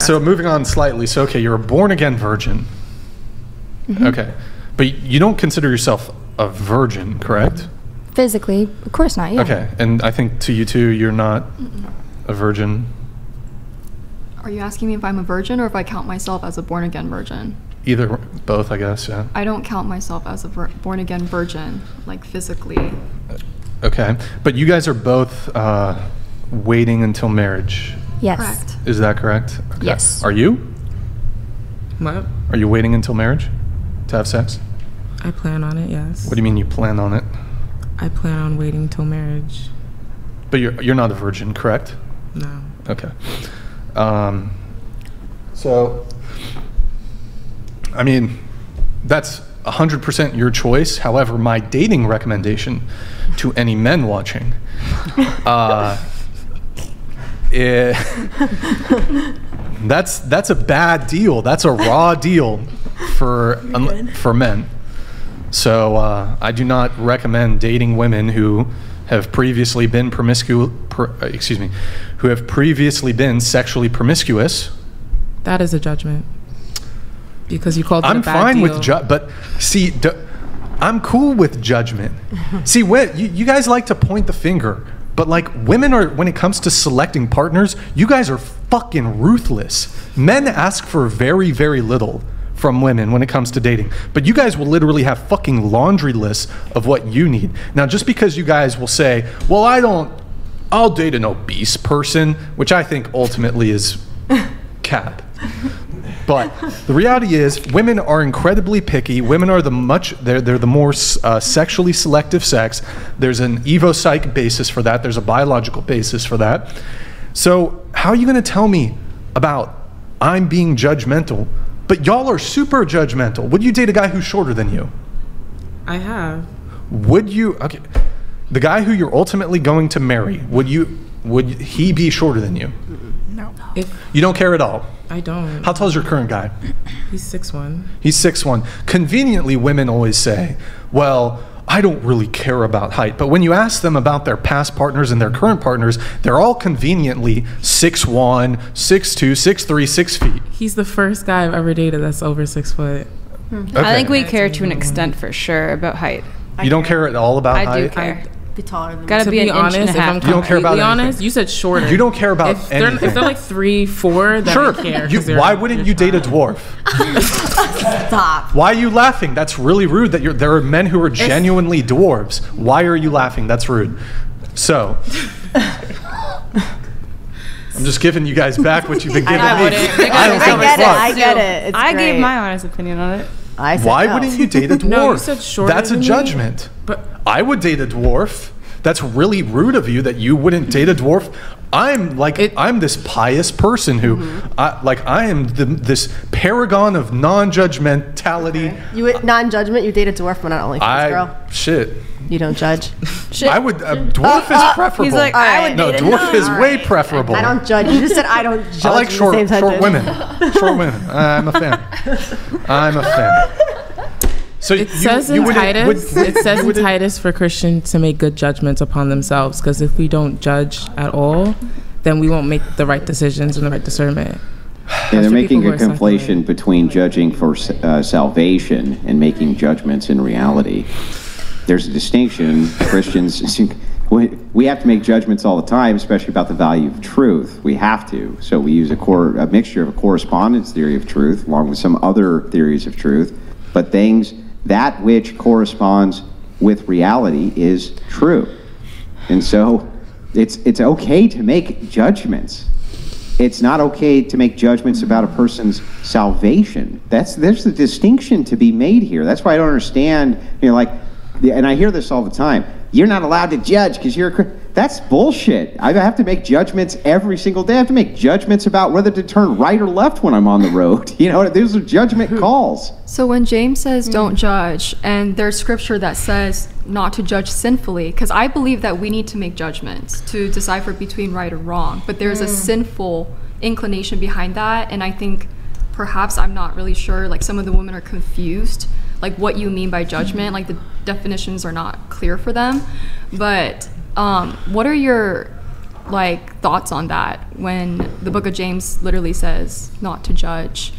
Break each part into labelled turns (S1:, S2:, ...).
S1: So moving on slightly. So, okay, you're a born-again virgin. Okay. But you don't consider yourself a virgin, correct?
S2: Physically, of course not, yeah.
S1: Okay. And I think to you too, you're not a virgin.
S3: Are you asking me if I'm a virgin or if I count myself as a born-again virgin?
S1: Either, both, I guess, yeah.
S3: I don't count myself as a born-again virgin, like physically.
S1: Okay. But you guys are both waiting until marriage.
S2: Yes.
S3: Correct.
S1: Is that correct? Okay.
S2: Yes.
S1: Are you?
S4: What?
S1: Are you waiting until marriage to have sex?
S4: I plan on it, yes.
S1: What do you mean you plan on it?
S4: I plan on waiting till marriage.
S1: But you're not a virgin, correct?
S4: No.
S1: Okay. So, I mean, that's 100% your choice. However, my dating recommendation to any men watching, that's a bad deal. That's a raw deal for men. So I do not recommend dating women who have previously been who have previously been sexually promiscuous.
S4: That is a judgment. Because you called it a bad
S1: fine
S4: deal.
S1: with but see, I'm cool with judgment. See, you guys like to point the finger, but like women are, when it comes to selecting partners, you guys are fucking ruthless. Men ask for very, very little from women when it comes to dating, but you guys will literally have fucking laundry lists of what you need. Now, just because you guys will say, well, I'll date an obese person, which I think ultimately is cap. But the reality is, women are incredibly picky. Women are they're the more sexually selective sex. There's an evopsych basis for that. There's a biological basis for that. So how are you going to tell me about I'm being judgmental? But y'all are super judgmental. Would you date a guy who's shorter than you?
S4: I have.
S1: Would you? Okay, the guy who you're ultimately going to marry, would he be shorter than you?
S2: No.
S1: You don't care at all?
S4: I don't.
S1: How tall is your current guy?
S4: He's 6'1".
S1: He's 6'1". Conveniently, women always say, well, I don't really care about height. But when you ask them about their past partners and their current partners, they're all conveniently 6'1", 6'2", 6'3", 6 feet.
S4: He's the first guy I've ever dated that's over 6 foot.
S1: Okay.
S5: I think we care to an extent for sure about height.
S1: You don't care at all about height?
S5: I do care.
S6: Be taller than
S5: Gotta
S4: To
S5: be
S4: be
S5: an
S4: honest,
S5: inch and a
S4: if
S5: half.
S4: I'm
S1: You don't care about
S4: completely honest,
S1: anything.
S4: you said shorter.
S1: You don't care about
S4: if
S1: anything.
S4: If they're like 3'4", then
S1: Sure.
S4: I care. 'cause they're
S1: Why wouldn't you date a dwarf?
S6: Stop.
S1: Why are you laughing? That's really rude. There are men who are genuinely dwarves. Why are you laughing? That's rude. So, I'm just giving you guys back what you've been giving me.
S5: I
S1: don't give a fuck.
S6: I get it. It's
S5: I
S6: great.
S5: gave my honest opinion on it.
S6: I said
S1: Why
S6: no.
S1: wouldn't you date a dwarf?
S4: No, you said shorter
S1: That's a
S4: than me.
S1: judgment.
S4: But
S1: I would date a dwarf. That's really rude of you that you wouldn't date a dwarf. I'm this pious person who, I am this paragon of non-judgmentality.
S6: You non-judgment. You date a dwarf, but not only girl.
S1: Shit.
S6: You don't judge.
S1: I would. Dwarf is preferable.
S5: He's like, I would date a
S1: dwarf is way preferable.
S6: I don't judge. You just said I don't judge.
S1: I like
S6: in the
S1: short
S6: same sentence.
S1: women. Short women. I'm a fan. I'm a fan. So
S4: it says in Titus for Christians to make good judgments upon themselves, because if we don't judge at all, then we won't make the right decisions and the right discernment.
S7: Yeah, they're making a conflation between judging for salvation and making judgments in reality. There's a distinction. Christians, we have to make judgments all the time, especially about the value of truth. We have to. So we use a mixture of a correspondence theory of truth along with some other theories of truth. But that which corresponds with reality is true. And so it's okay to make judgments. It's not okay to make judgments about a person's salvation. There's a distinction to be made here. That's why I don't understand, and I hear this all the time. You're not allowed to judge because you're a Christian. That's bullshit. I have to make judgments every single day. I have to make judgments about whether to turn right or left when I'm on the road. Those are judgment calls.
S3: So when James says don't judge, and there's scripture that says not to judge sinfully, because I believe that we need to make judgments to decipher between right or wrong, but there's a sinful inclination behind that, and I think perhaps, I'm not really sure, some of the women are confused, what you mean by judgment, the definitions are not clear for them, but what are your like thoughts on that when the book of James literally says not to judge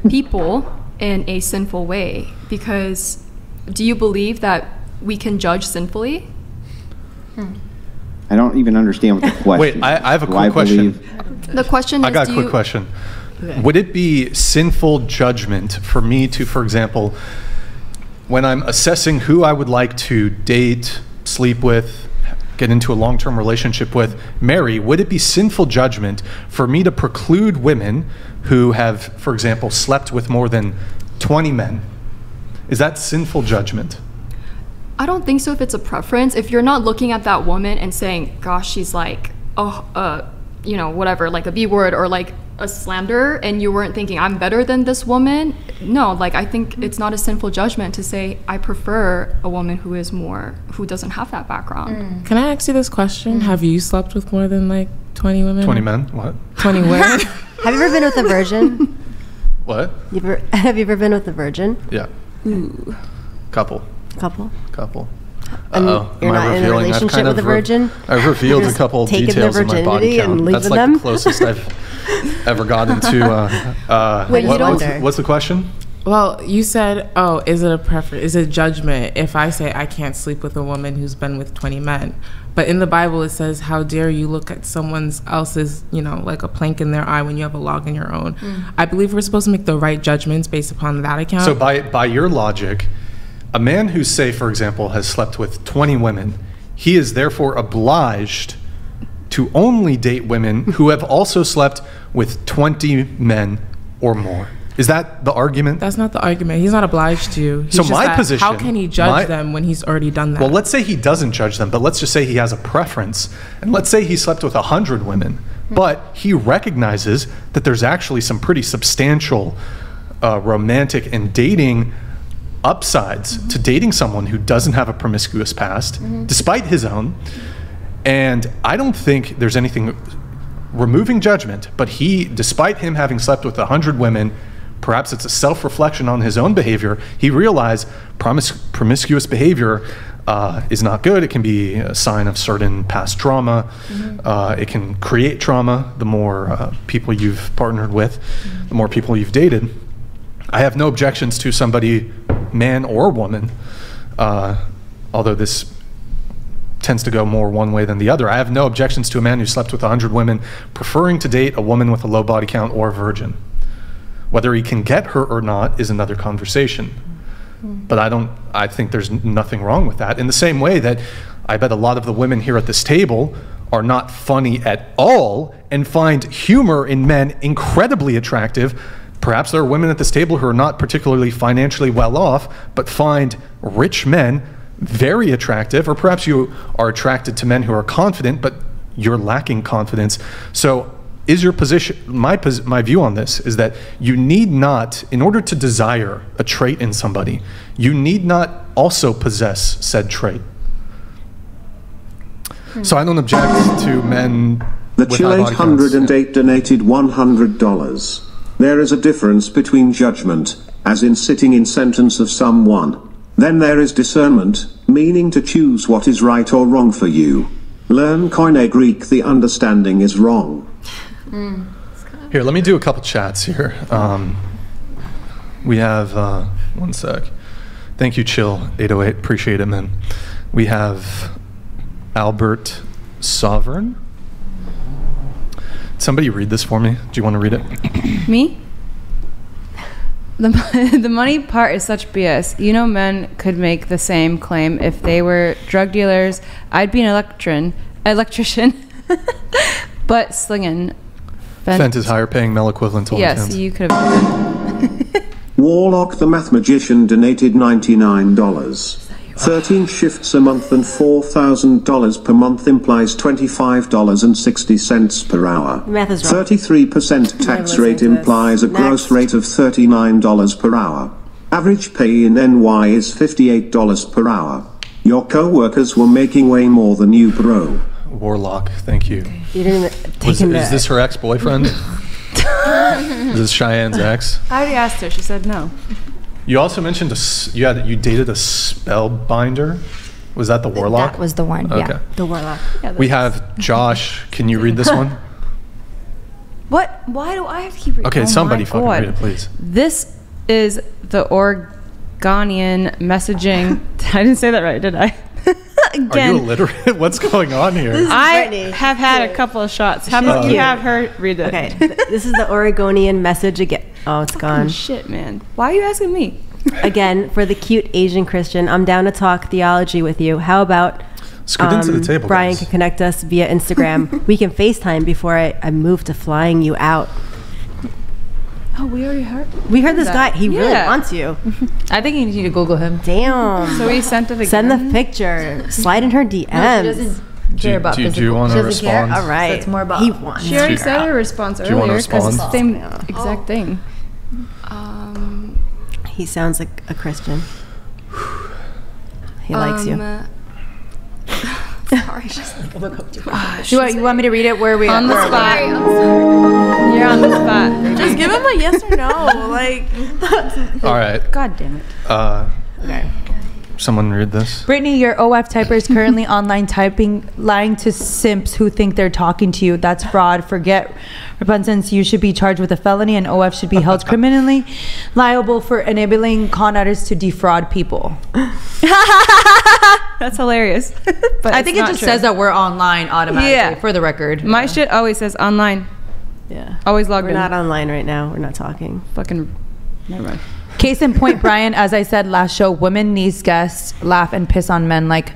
S3: people in a sinful way? Because do you believe that we can judge sinfully?
S7: I don't even understand what the question
S1: Wait, I have a
S7: is.
S1: quick question.
S3: The question is,
S1: I got a quick question. Would it be sinful judgment for me to, for example, when I'm assessing who I would like to date, sleep with, get into a long-term relationship with, marry, would it be sinful judgment for me to preclude women who have, for example, slept with more than 20 men? Is that sinful judgment?
S3: I don't think so if it's a preference. If you're not looking at that woman and saying, gosh, she's like, you know, whatever, like a B word or like a slander, and you weren't thinking, I'm better than this woman. No, like I think it's not a sinful judgment to say, I prefer a woman who doesn't have that background.
S4: Can I ask you this question? Have you slept with more than like 20 women?
S1: 20 men? What?
S4: 20 women?
S6: Have you ever been with a virgin?
S1: What?
S6: Have you ever been with a virgin?
S1: Yeah.
S6: Ooh.
S1: Couple.
S6: And
S1: Uh-oh.
S6: you're
S1: Am I
S6: not in a
S1: revealing? I've
S6: relationship
S1: kind
S6: with a
S1: of
S6: virgin?
S1: I've revealed a
S6: Just
S1: couple
S6: taking
S1: details
S6: their
S1: of my body
S6: virginity and
S1: count.
S6: leaving
S1: That's like
S6: them?
S1: the closest I've ever gotten to.
S6: Wait, you don't-
S1: What's the question?
S4: Well, you said, oh, is it a preference? Is it judgment if I say I can't sleep with a woman who's been with 20 men? But in the Bible, it says, how dare you look at someone else's, you know, like a plank in their eye when you have a log in your own. I believe we're supposed to make the right judgments based upon that account.
S1: So by your logic, a man who, say, for example, has slept with 20 women, he is therefore obliged to only date women who have also slept with 20 men or more. Is that the argument?
S4: That's not the argument. He's not obliged to. He's
S1: So
S4: just
S1: my
S4: that,
S1: position-
S4: how can he judge them when he's already done that?
S1: Well, let's say he doesn't judge them, but let's just say he has a preference. And let's say he slept with 100 women, but he recognizes that there's actually some pretty substantial romantic and dating upsides to dating someone who doesn't have a promiscuous past, despite his own. And I don't think there's anything removing judgment, but despite him having slept with 100 women, perhaps it's a self-reflection on his own behavior, he realized promiscuous behavior is not good. It can be a sign of certain past trauma. It can create trauma the more people you've partnered with, the more people you've dated. I have no objections to somebody, man or woman, although this tends to go more one way than the other. I have no objections to a man who slept with 100 women preferring to date a woman with a low body count or a virgin. Whether he can get her or not is another conversation. But I think there's nothing wrong with that. In the same way that I bet a lot of the women here at this table are not funny at all and find humor in men incredibly attractive. Perhaps there are women at this table who are not particularly financially well off, but find rich men very attractive, or perhaps you are attracted to men who are confident, but you're lacking confidence. So is your position, my view on this is that you need not, in order to desire a trait in somebody, you need not also possess said trait. So I don't object to men
S8: The
S1: with
S8: Chill
S1: high body counts.
S8: 808 donated $100. There is a difference between judgment, as in sitting in sentence of someone. Then there is discernment, meaning to choose what is right or wrong for you. Learn Koine Greek, the understanding is wrong.
S1: Here, let me do a couple chats here. We have, one sec. Thank you, Chill 808. Appreciate it, man. We have Albert Sovereign. Somebody read this for me. Do you want to read it?
S5: Me? The money part is such BS. You know, men could make the same claim if they were drug dealers. I'd be an electrician, but slinging.
S1: Fent is higher paying male equivalent to
S5: Yes,
S1: OnlyFans.
S5: you could have.
S8: Warlock the Math Magician donated $99. 13 shifts a month and $4,000 per month implies $25.60 per hour.
S6: Math is wrong.
S8: 33% tax rate implies a gross rate of $39 per hour. Average pay in NY is $58 per hour. Your co-workers were making way more than you, bro.
S1: Warlock, thank you.
S6: You didn't take him
S1: Is this her ex-boyfriend? Is this Cheyenne's ex?
S5: I already asked her. She said no.
S1: You also mentioned you dated a spellbinder. Was that the warlock?
S2: That was the one.
S1: Okay.
S2: Yeah.
S6: The warlock.
S1: We have Josh. Can you read this one?
S5: What? Why do I have to keep reading?
S1: Okay,
S5: Oh
S1: somebody
S5: my
S1: fucking
S5: God.
S1: read it, please.
S5: This is the Oregonian messaging. I didn't say that right, did I?
S1: Are
S5: Again,
S1: you illiterate? What's going on here?
S5: I
S6: Brittany.
S5: have had a couple of shots. How about you have her read it?
S6: Okay, this is the Oregonian message again. Oh, it's gone.
S5: Shit, man. Why are you asking me?
S6: Again, for the cute Asian Christian, I'm down to talk theology with you. How about
S1: Scoot into the table,
S6: Brian
S1: guys.
S6: can connect us via Instagram. We can FaceTime before I move to flying you out.
S5: Oh, we already heard.
S6: We heard this guy. He really
S5: Yeah.
S6: wants you.
S2: I think you need to Google him.
S6: Damn.
S5: So we sent it again.
S6: Send the picture. Slide in her DMs.
S2: No, she doesn't care about
S1: do
S2: physical.
S1: you want
S2: She
S1: to
S2: doesn't care.
S1: respond?
S6: All right.
S2: So it's more about.
S6: He wants
S5: She already
S6: you.
S5: said her response
S1: you wanna
S5: earlier because it's the same
S1: respond?
S5: exact thing.
S6: He sounds like a Christian. He likes you.
S3: Sorry.
S2: You want me to read it? Where are we?
S5: On the
S2: where are we?
S5: spot. You're on the spot.
S9: Just give him a yes or no. Like,
S1: All right.
S5: God damn it.
S6: Okay.
S1: Someone read this.
S10: Brittany, your OF typer is currently online typing, lying to simps who think they're talking to you. That's fraud. Forget repentance. You should be charged with a felony, and OF should be held criminally liable for enabling con artists to defraud people.
S5: That's hilarious. But
S2: I think it just says that we're online automatically.
S5: Yeah.
S2: For the record.
S5: my shit always says online.
S6: Yeah.
S5: Always logged
S6: We're
S5: in.
S6: not online right now. We're not talking.
S5: Fucking. Never mind.
S10: Case in point, Brian, as I said last show, women, niece, guests laugh and piss on men like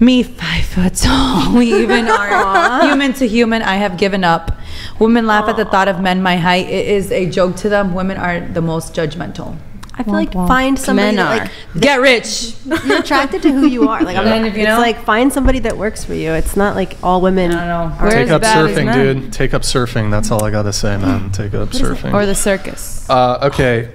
S10: me, 5 foot tall. We even are human to human. I have given up. Women laugh at the thought of men my height. It is a joke to them. Women are the most judgmental.
S6: I feel like find somebody
S5: Men
S6: that,
S5: are.
S6: like,
S10: Get rich.
S6: you're attracted to who you are. Like, I'm
S10: And
S6: not,
S10: if you
S6: it's
S10: know-
S6: like find somebody that works for you. It's not like all women.
S10: I don't know.
S6: are-
S1: Take
S5: as
S1: up
S5: bad as
S1: surfing,
S5: men.
S1: dude. Take up surfing. That's all I gotta say, man. Take up surfing.
S5: Or the circus.
S1: Okay.